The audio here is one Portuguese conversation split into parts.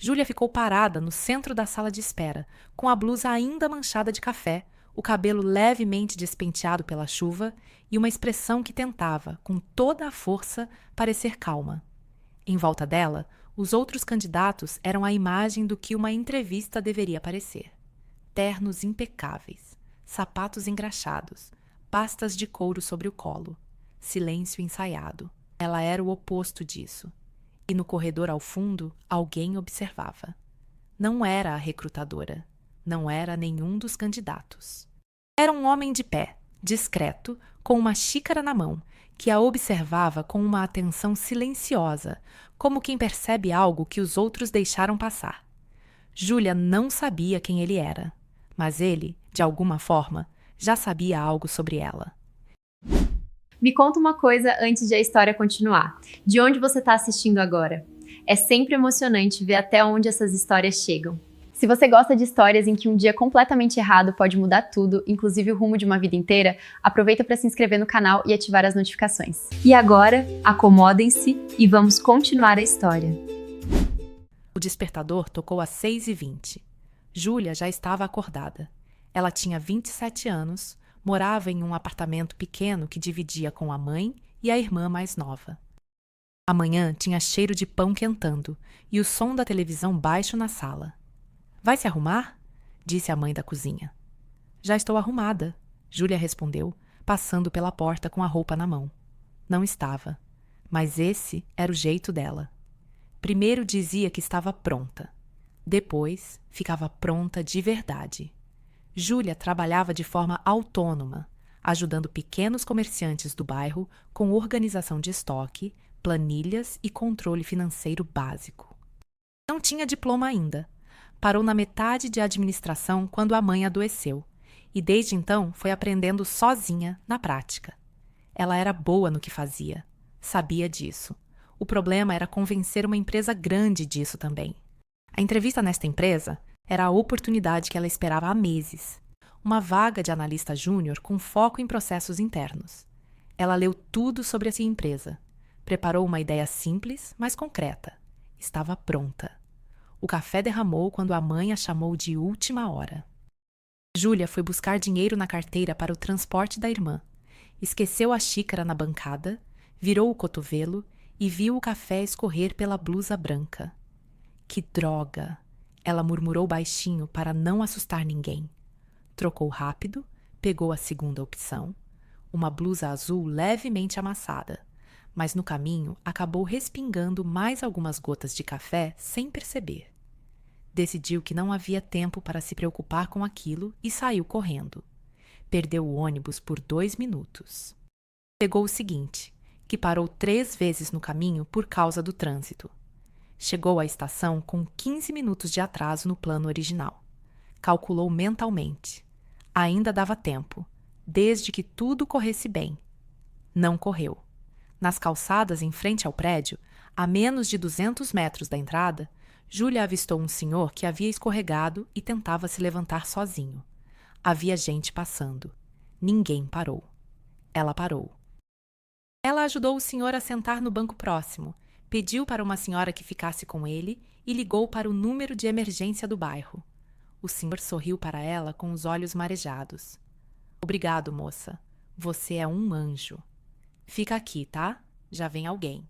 Júlia ficou parada no centro da sala de espera, com a blusa ainda manchada de café, o cabelo levemente despenteado pela chuva e uma expressão que tentava, com toda a força, parecer calma. Em volta dela, os outros candidatos eram a imagem do que uma entrevista deveria parecer. Ternos impecáveis, sapatos engraxados, pastas de couro sobre o colo, silêncio ensaiado. Ela era o oposto disso. E no corredor ao fundo, alguém observava. Não era a recrutadora. Não era nenhum dos candidatos. Era um homem de pé, discreto, com uma xícara na mão, que a observava com uma atenção silenciosa, como quem percebe algo que os outros deixaram passar. Júlia não sabia quem ele era, mas ele, de alguma forma, já sabia algo sobre ela. Me conta uma coisa antes de a história continuar. De onde você está assistindo agora? É sempre emocionante ver até onde essas histórias chegam. Se você gosta de histórias em que um dia completamente errado pode mudar tudo, inclusive o rumo de uma vida inteira, aproveita para se inscrever no canal e ativar as notificações. E agora, acomodem-se e vamos continuar a história. O despertador tocou às 6h20. Júlia já estava acordada. Ela tinha 27 anos, morava em um apartamento pequeno que dividia com a mãe e a irmã mais nova. A manhã tinha cheiro de pão quentando e o som da televisão baixo na sala. "Vai se arrumar?" disse a mãe da cozinha. "Já estou arrumada", Júlia respondeu, passando pela porta com a roupa na mão. Não estava, mas esse era o jeito dela. Primeiro dizia que estava pronta. Depois, ficava pronta de verdade. Júlia trabalhava de forma autônoma, ajudando pequenos comerciantes do bairro com organização de estoque, planilhas e controle financeiro básico. Não tinha diploma ainda. Parou na metade de administração quando a mãe adoeceu, e desde então foi aprendendo sozinha na prática. Ela era boa no que fazia, sabia disso. O problema era convencer uma empresa grande disso também. A entrevista nesta empresa era a oportunidade que ela esperava há meses. Uma vaga de analista júnior com foco em processos internos. Ela leu tudo sobre essa empresa. Preparou uma ideia simples, mas concreta. Estava pronta. O café derramou quando a mãe a chamou de última hora. Júlia foi buscar dinheiro na carteira para o transporte da irmã. Esqueceu a xícara na bancada, virou o cotovelo e viu o café escorrer pela blusa branca. Que droga! Ela murmurou baixinho para não assustar ninguém. Trocou rápido, pegou a segunda opção, uma blusa azul levemente amassada, mas no caminho acabou respingando mais algumas gotas de café sem perceber. Decidiu que não havia tempo para se preocupar com aquilo e saiu correndo. Perdeu o ônibus por 2 minutos. Pegou o seguinte, que parou 3 vezes no caminho por causa do trânsito. Chegou à estação com 15 minutos de atraso no plano original. Calculou mentalmente. Ainda dava tempo, desde que tudo corresse bem. Não correu. Nas calçadas em frente ao prédio, a menos de 200 metros da entrada, Júlia avistou um senhor que havia escorregado e tentava se levantar sozinho. Havia gente passando. Ninguém parou. Ela parou. Ela ajudou o senhor a sentar no banco próximo, pediu para uma senhora que ficasse com ele e ligou para o número de emergência do bairro. O senhor sorriu para ela com os olhos marejados. "Obrigado, moça. Você é um anjo. Fica aqui, tá? Já vem alguém."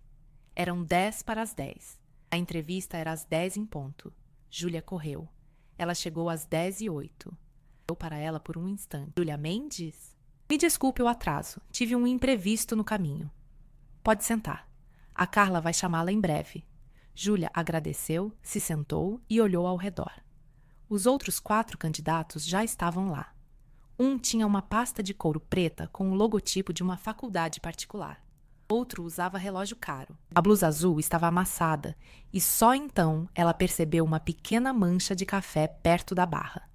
Eram 10 para as 10. A entrevista era às 10 em ponto. Júlia correu. Ela chegou às 10h08. Olhou para ela por um instante. "Júlia Mendes?" "Me desculpe o atraso. Tive um imprevisto no caminho." "Pode sentar. A Carla vai chamá-la em breve." Júlia agradeceu, se sentou e olhou ao redor. Os outros 4 candidatos já estavam lá. Um tinha uma pasta de couro preta com o logotipo de uma faculdade particular. Outro usava relógio caro. A blusa azul estava amassada e só então ela percebeu uma pequena mancha de café perto da barra.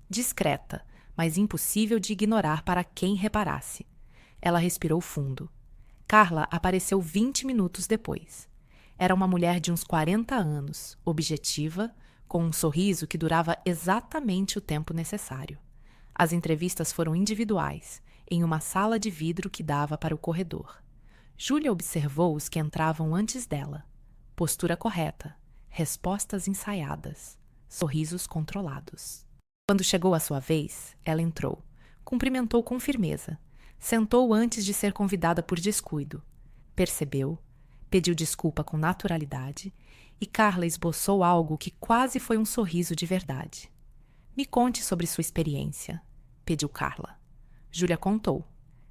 Discreta, mas impossível de ignorar para quem reparasse. Ela respirou fundo. Carla apareceu 20 minutos depois. Era uma mulher de uns 40 anos, objetiva, com um sorriso que durava exatamente o tempo necessário. As entrevistas foram individuais, em uma sala de vidro que dava para o corredor. Júlia observou os que entravam antes dela. Postura correta, respostas ensaiadas, sorrisos controlados. Quando chegou a sua vez, ela entrou, cumprimentou com firmeza, sentou antes de ser convidada por descuido, percebeu, pediu desculpa com naturalidade e Carla esboçou algo que quase foi um sorriso de verdade. Me conte sobre sua experiência, pediu Carla. Júlia contou,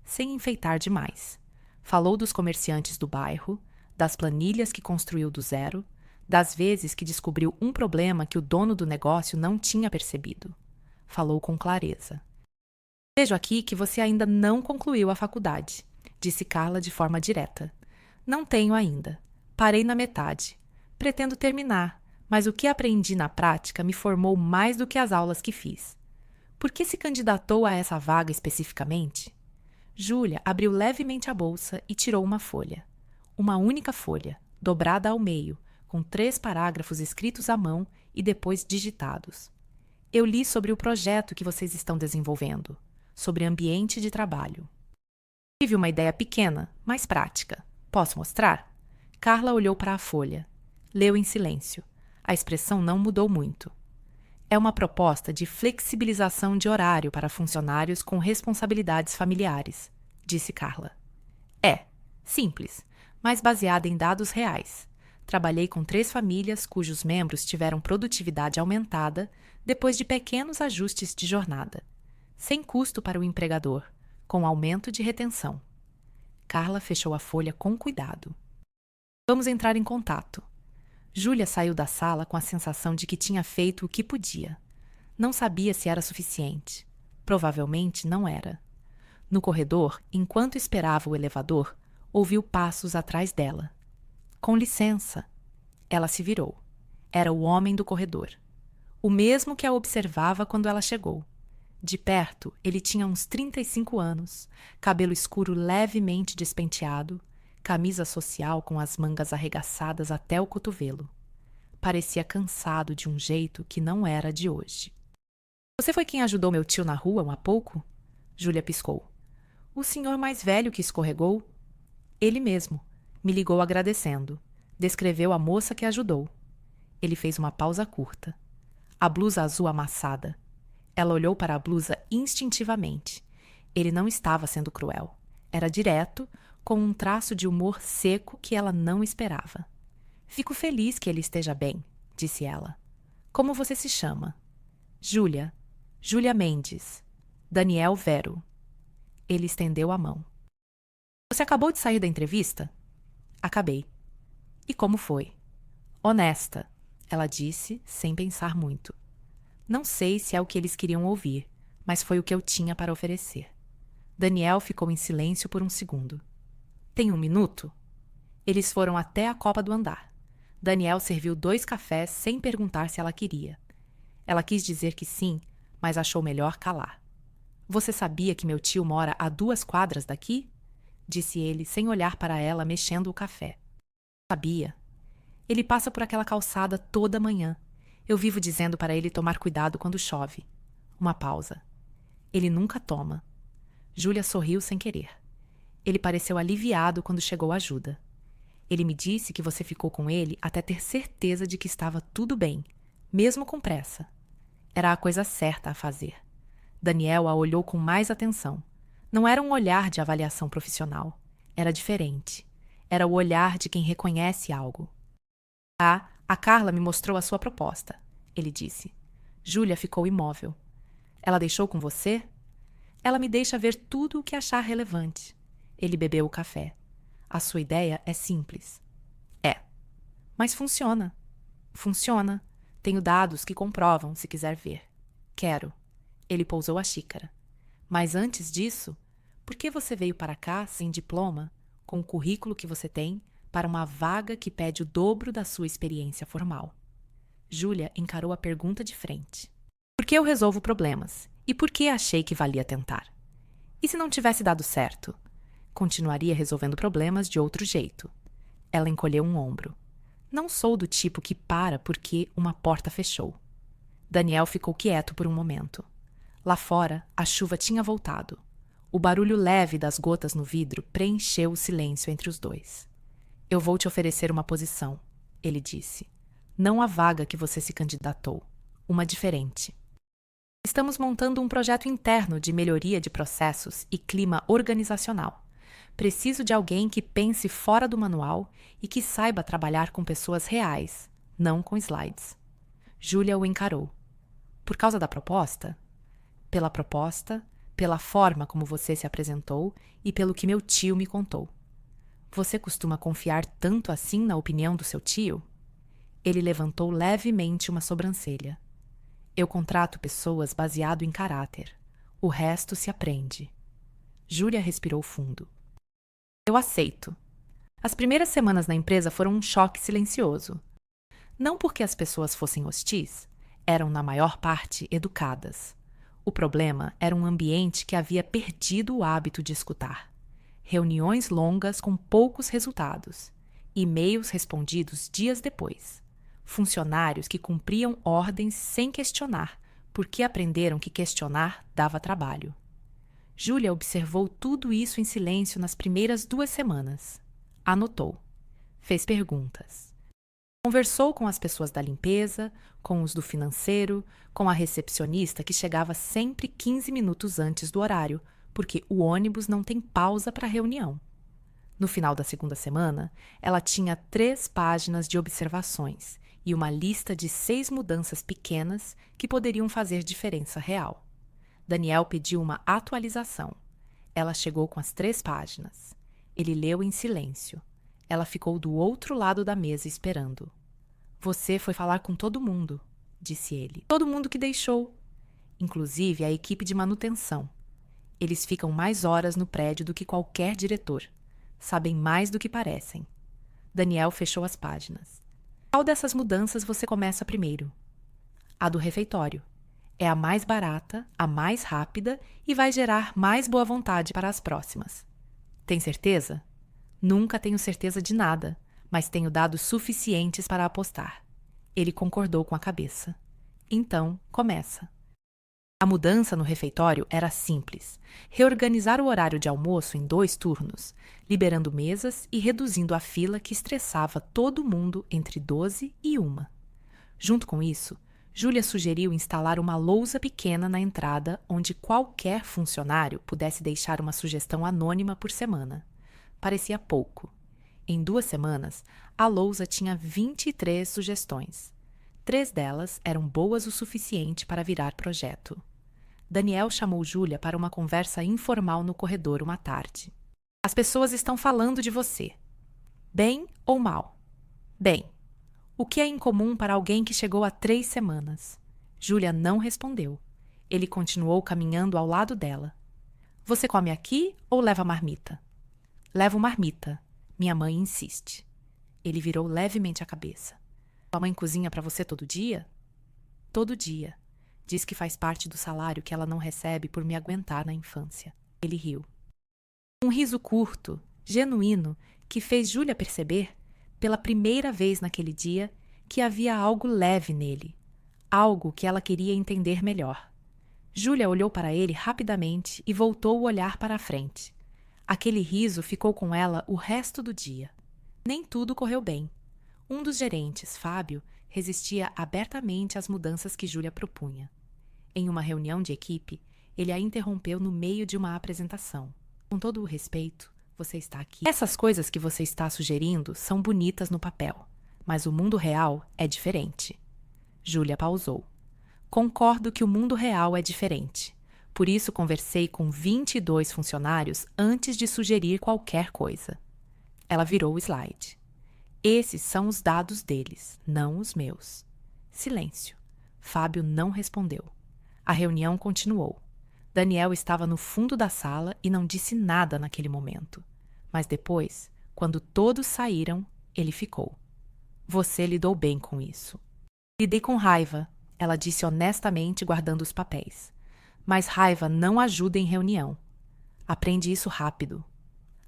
sem enfeitar demais. Falou dos comerciantes do bairro, das planilhas que construiu do zero, das vezes que descobriu um problema que o dono do negócio não tinha percebido. Falou com clareza. Vejo aqui que você ainda não concluiu a faculdade, disse Carla de forma direta. Não tenho ainda. Parei na metade. Pretendo terminar, mas o que aprendi na prática me formou mais do que as aulas que fiz. Por que se candidatou a essa vaga especificamente? Júlia abriu levemente a bolsa e tirou uma folha. Uma única folha, dobrada ao meio, com 3 parágrafos escritos à mão e depois digitados. Eu li sobre o projeto que vocês estão desenvolvendo, sobre ambiente de trabalho. Tive uma ideia pequena, mas prática. Posso mostrar? Carla olhou para a folha. Leu em silêncio. A expressão não mudou muito. É uma proposta de flexibilização de horário para funcionários com responsabilidades familiares, disse Carla. É, simples, mas baseada em dados reais. Trabalhei com 3 famílias cujos membros tiveram produtividade aumentada depois de pequenos ajustes de jornada, sem custo para o empregador, com aumento de retenção. Carla fechou a folha com cuidado. Vamos entrar em contato. Júlia saiu da sala com a sensação de que tinha feito o que podia. Não sabia se era suficiente. Provavelmente não era. No corredor, enquanto esperava o elevador, ouviu passos atrás dela. Com licença. Ela se virou. Era o homem do corredor. O mesmo que a observava quando ela chegou. De perto, ele tinha uns 35 anos, cabelo escuro levemente despenteado, camisa social com as mangas arregaçadas até o cotovelo. Parecia cansado de um jeito que não era de hoje. Você foi quem ajudou meu tio na rua há pouco? Júlia piscou. O senhor mais velho que escorregou? Ele mesmo. Me ligou agradecendo. Descreveu a moça que ajudou. Ele fez uma pausa curta. A blusa azul amassada. Ela olhou para a blusa instintivamente. Ele não estava sendo cruel. Era direto, com um traço de humor seco que ela não esperava. Fico feliz que ele esteja bem, disse ela. Como você se chama? Júlia. Júlia Mendes. Daniel Vero. Ele estendeu a mão. Você acabou de sair da entrevista? Acabei. E como foi? Honesta, ela disse, sem pensar muito. Não sei se é o que eles queriam ouvir, mas foi o que eu tinha para oferecer. Daniel ficou em silêncio por um segundo. Tem 1 minuto? Eles foram até a copa do andar. Daniel serviu 2 cafés sem perguntar se ela queria. Ela quis dizer que sim, mas achou melhor calar. Você sabia que meu tio mora a 2 quadras daqui? Disse ele, sem olhar para ela, mexendo o café. Sabia. Ele passa por aquela calçada toda manhã. Eu vivo dizendo para ele tomar cuidado quando chove. Uma pausa. Ele nunca toma. Júlia sorriu sem querer. Ele pareceu aliviado quando chegou a ajuda. Ele me disse que você ficou com ele até ter certeza de que estava tudo bem, mesmo com pressa. Era a coisa certa a fazer. Daniel a olhou com mais atenção. Não era um olhar de avaliação profissional. Era diferente. Era o olhar de quem reconhece algo. A Carla me mostrou a sua proposta, ele disse. Júlia ficou imóvel. Ela deixou com você? Ela me deixa ver tudo o que achar relevante. Ele bebeu o café. A sua ideia é simples. É. Mas funciona. Funciona. Tenho dados que comprovam, se quiser ver. Quero. Ele pousou a xícara. Mas antes disso, por que você veio para cá sem diploma, com o currículo que você tem, para uma vaga que pede o dobro da sua experiência formal? Júlia encarou a pergunta de frente. Por que eu resolvo problemas? E por que achei que valia tentar? E se não tivesse dado certo? Continuaria resolvendo problemas de outro jeito. Ela encolheu um ombro. Não sou do tipo que para porque uma porta fechou. Daniel ficou quieto por um momento. Lá fora, a chuva tinha voltado. O barulho leve das gotas no vidro preencheu o silêncio entre os dois. Eu vou te oferecer uma posição, ele disse. Não a vaga que você se candidatou, uma diferente. Estamos montando um projeto interno de melhoria de processos e clima organizacional. Preciso de alguém que pense fora do manual e que saiba trabalhar com pessoas reais, não com slides. Júlia o encarou. Por causa da proposta? Pela proposta, pela forma como você se apresentou e pelo que meu tio me contou. Você costuma confiar tanto assim na opinião do seu tio? Ele levantou levemente uma sobrancelha. Eu contrato pessoas baseado em caráter. O resto se aprende. Júlia respirou fundo. Eu aceito. As primeiras semanas na empresa foram um choque silencioso. Não porque as pessoas fossem hostis, eram na maior parte educadas. O problema era um ambiente que havia perdido o hábito de escutar. Reuniões longas com poucos resultados. E-mails respondidos dias depois. Funcionários que cumpriam ordens sem questionar, porque aprenderam que questionar dava trabalho. Júlia observou tudo isso em silêncio nas primeiras 2 semanas. Anotou. Fez perguntas. Conversou com as pessoas da limpeza, com os do financeiro, com a recepcionista que chegava sempre 15 minutos antes do horário, porque o ônibus não tem pausa para reunião. No final da 2ª semana, ela tinha 3 páginas de observações e uma lista de 6 mudanças pequenas que poderiam fazer diferença real. Daniel pediu uma atualização. Ela chegou com as 3 páginas. Ele leu em silêncio. Ela ficou do outro lado da mesa esperando. Você foi falar com todo mundo, disse ele. Todo mundo que deixou, inclusive a equipe de manutenção. Eles ficam mais horas no prédio do que qualquer diretor. Sabem mais do que parecem. Daniel fechou as páginas. Qual dessas mudanças você começa primeiro? A do refeitório. É a mais barata, a mais rápida e vai gerar mais boa vontade para as próximas. Tem certeza? Nunca tenho certeza de nada, mas tenho dados suficientes para apostar. Ele concordou com a cabeça. Então, começa. A mudança no refeitório era simples. Reorganizar o horário de almoço em 2 turnos, liberando mesas e reduzindo a fila que estressava todo mundo entre 12 e 1. Junto com isso, Júlia sugeriu instalar uma lousa pequena na entrada onde qualquer funcionário pudesse deixar uma sugestão anônima por semana. Parecia pouco. Em 2 semanas, a lousa tinha 23 sugestões. 3 delas eram boas o suficiente para virar projeto. Daniel chamou Júlia para uma conversa informal no corredor uma tarde. As pessoas estão falando de você. Bem ou mal? Bem. O que é incomum para alguém que chegou há 3 semanas? Júlia não respondeu. Ele continuou caminhando ao lado dela. Você come aqui ou leva marmita? Levo marmita. Minha mãe insiste. Ele virou levemente a cabeça. Sua mãe cozinha para você todo dia? Todo dia. Diz que faz parte do salário que ela não recebe por me aguentar na infância. Ele riu. Um riso curto, genuíno, que fez Júlia perceber, pela primeira vez naquele dia, que havia algo leve nele. Algo que ela queria entender melhor. Júlia olhou para ele rapidamente e voltou o olhar para a frente. Aquele riso ficou com ela o resto do dia. Nem tudo correu bem. Um dos gerentes, Fábio, resistia abertamente às mudanças que Júlia propunha. Em uma reunião de equipe, ele a interrompeu no meio de uma apresentação. Com todo o respeito, você está aqui. Essas coisas que você está sugerindo são bonitas no papel, mas o mundo real é diferente. Júlia pausou. Concordo que o mundo real é diferente. Por isso conversei com 22 funcionários antes de sugerir qualquer coisa. Ela virou o slide. Esses são os dados deles, não os meus. Silêncio. Fábio não respondeu. A reunião continuou. Daniel estava no fundo da sala e não disse nada naquele momento. Mas depois, quando todos saíram, ele ficou. Você lidou bem com isso. Lidei com raiva, ela disse honestamente guardando os papéis. Mas raiva não ajuda em reunião. Aprende isso rápido.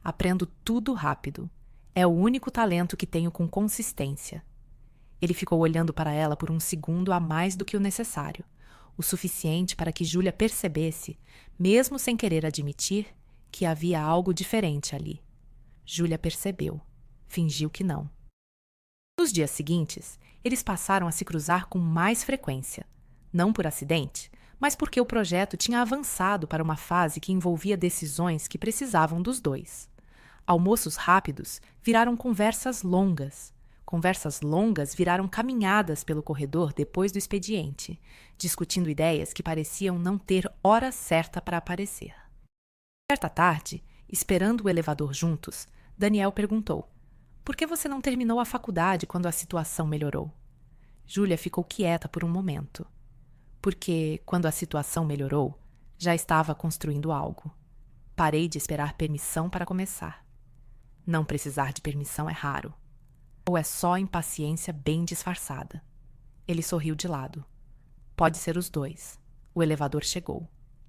Aprendo tudo rápido. É o único talento que tenho com consistência. Ele ficou olhando para ela por um segundo a mais do que o necessário, o suficiente para que Júlia percebesse, mesmo sem querer admitir, que havia algo diferente ali. Júlia percebeu. Fingiu que não. Nos dias seguintes, eles passaram a se cruzar com mais frequência. Não por acidente, mas porque o projeto tinha avançado para uma fase que envolvia decisões que precisavam dos dois. Almoços rápidos viraram conversas longas. Conversas longas viraram caminhadas pelo corredor depois do expediente, discutindo ideias que pareciam não ter hora certa para aparecer. Certa tarde, esperando o elevador juntos, Daniel perguntou: "Por que você não terminou a faculdade quando a situação melhorou?" Júlia ficou quieta por um momento. Porque, quando a situação melhorou, já estava construindo algo. Parei de esperar permissão para começar. Não precisar de permissão é raro. Ou é só impaciência bem disfarçada. Ele sorriu de lado. Pode ser os dois. O elevador chegou.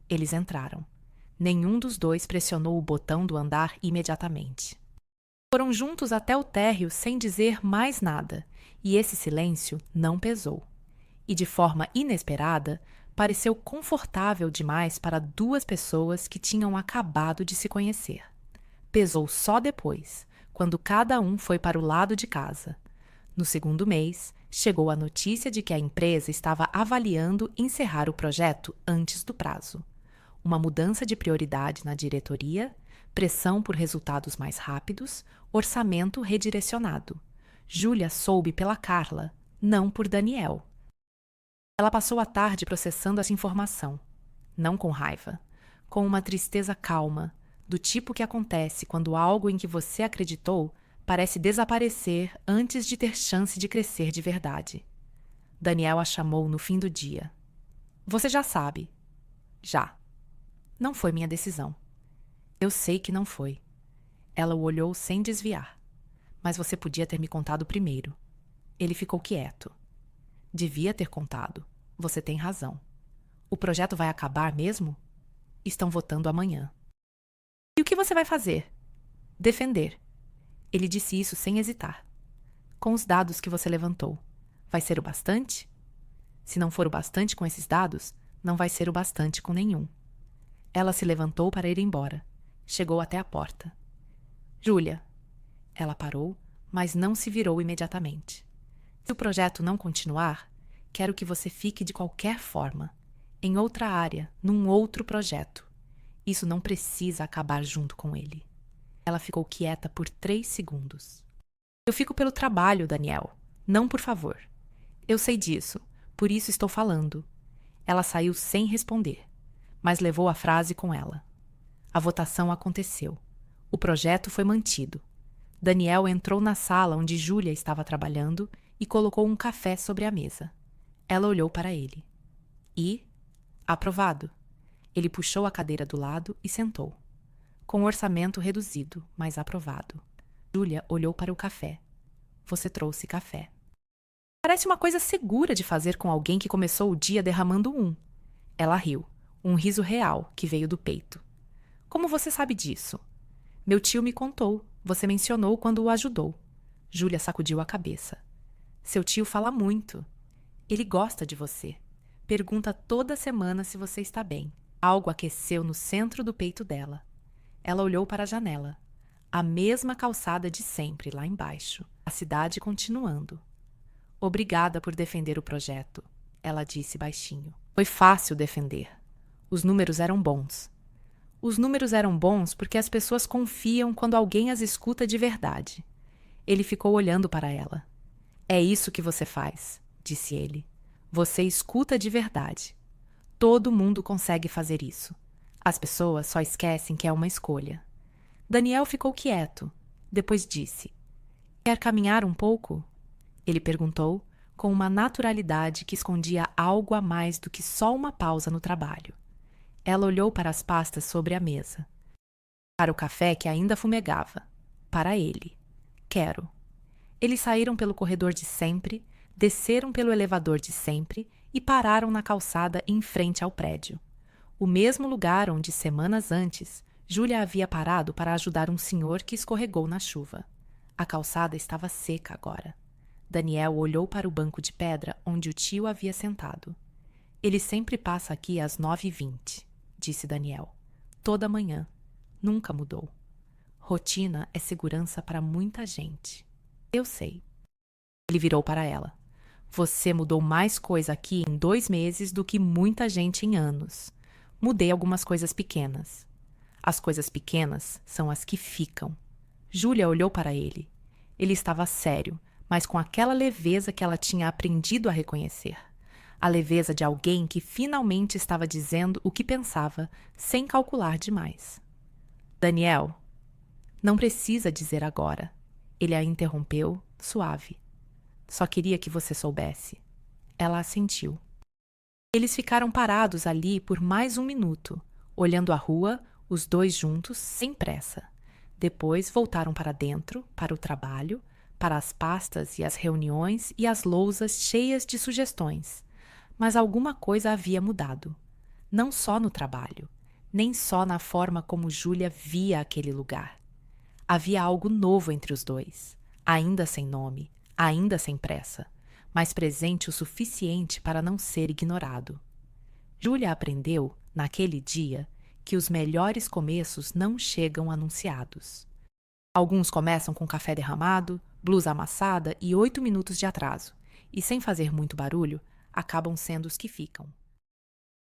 Eles entraram. Nenhum dos dois pressionou o botão do andar imediatamente. Foram juntos até o térreo sem dizer mais nada, e esse silêncio não pesou. E de forma inesperada, pareceu confortável demais para duas pessoas que tinham acabado de se conhecer. Pesou só depois, quando cada um foi para o lado de casa. No segundo mês, chegou a notícia de que a empresa estava avaliando encerrar o projeto antes do prazo. Uma mudança de prioridade na diretoria, pressão por resultados mais rápidos, orçamento redirecionado. Júlia soube pela Carla, não por Daniel. Ela passou a tarde processando essa informação. Não com raiva, com uma tristeza calma, do tipo que acontece quando algo em que você acreditou parece desaparecer antes de ter chance de crescer de verdade. Daniel a chamou no fim do dia. "Você já sabe." "Já." "Não foi minha decisão." "Eu sei que não foi." Ela o olhou sem desviar. "Mas você podia ter me contado primeiro." Ele ficou quieto. "Devia ter contado. Você tem razão. O projeto vai acabar mesmo?" "Estão votando amanhã." "E o que você vai fazer?" "Defender." Ele disse isso sem hesitar. "Com os dados que você levantou, vai ser o bastante?" "Se não for o bastante com esses dados, não vai ser o bastante com nenhum." Ela se levantou para ir embora. Chegou até a porta. "Júlia." Ela parou, mas não se virou imediatamente. "Se o projeto não continuar, quero que você fique de qualquer forma, em outra área, num outro projeto. Isso não precisa acabar junto com ele." Ela ficou quieta por 3 segundos. "Eu fico pelo trabalho, Daniel, não por favor." "Eu sei disso, por isso estou falando." Ela saiu sem responder, mas levou a frase com ela. A votação aconteceu. O projeto foi mantido. Daniel entrou na sala onde Júlia estava trabalhando e colocou um café sobre a mesa. Ela olhou para ele. "E? Aprovado." Ele puxou a cadeira do lado e sentou. "Com orçamento reduzido, mas aprovado." Júlia olhou para o café. "Você trouxe café." "Parece uma coisa segura de fazer com alguém que começou o dia derramando um." Ela riu, um riso real que veio do peito. "Como você sabe disso?" "Meu tio me contou. Você mencionou quando o ajudou." Júlia sacudiu a cabeça. "Seu tio fala muito. Ele gosta de você. Pergunta toda semana se você está bem." Algo aqueceu no centro do peito dela. Ela olhou para a janela. A mesma calçada de sempre lá embaixo. A cidade continuando. "Obrigada por defender o projeto," ela disse baixinho. "Foi fácil defender. Os números eram bons." "Os números eram bons porque as pessoas confiam quando alguém as escuta de verdade." Ele ficou olhando para ela. "É isso que você faz," disse ele. "Você escuta de verdade. Todo mundo consegue fazer isso. As pessoas só esquecem que é uma escolha." Daniel ficou quieto. Depois disse: "Quer caminhar um pouco?" Ele perguntou, com uma naturalidade que escondia algo a mais do que só uma pausa no trabalho. Ela olhou para as pastas sobre a mesa. Para o café que ainda fumegava. Para ele. "Quero." Eles saíram pelo corredor de sempre, desceram pelo elevador de sempre e pararam na calçada em frente ao prédio. O mesmo lugar onde, semanas antes, Júlia havia parado para ajudar um senhor que escorregou na chuva. A calçada estava seca agora. Daniel olhou para o banco de pedra onde o tio havia sentado. "Ele sempre passa aqui às 9h20, disse Daniel. "Toda manhã. Nunca mudou. Rotina é segurança para muita gente." "Eu sei." Ele virou para ela. Você mudou mais coisa aqui em 2 meses do que muita gente em anos. Mudei algumas coisas pequenas. As coisas pequenas são as que ficam. Júlia olhou para ele. Ele estava sério, mas com aquela leveza que ela tinha aprendido a reconhecer. A leveza de alguém que finalmente estava dizendo o que pensava, sem calcular demais. Daniel, não precisa dizer agora. Ele a interrompeu, suave. Só queria que você soubesse. Ela assentiu. Eles ficaram parados ali por mais 1 minuto, olhando a rua, os dois juntos, sem pressa. Depois voltaram para dentro, para o trabalho, para as pastas e as reuniões e as lousas cheias de sugestões. Mas alguma coisa havia mudado. Não só no trabalho, nem só na forma como Júlia via aquele lugar. Havia algo novo entre os dois, ainda sem nome, ainda sem pressa, mas presente o suficiente para não ser ignorado. Júlia aprendeu, naquele dia, que os melhores começos não chegam anunciados. Alguns começam com café derramado, blusa amassada e 8 minutos de atraso, e sem fazer muito barulho, acabam sendo os que ficam.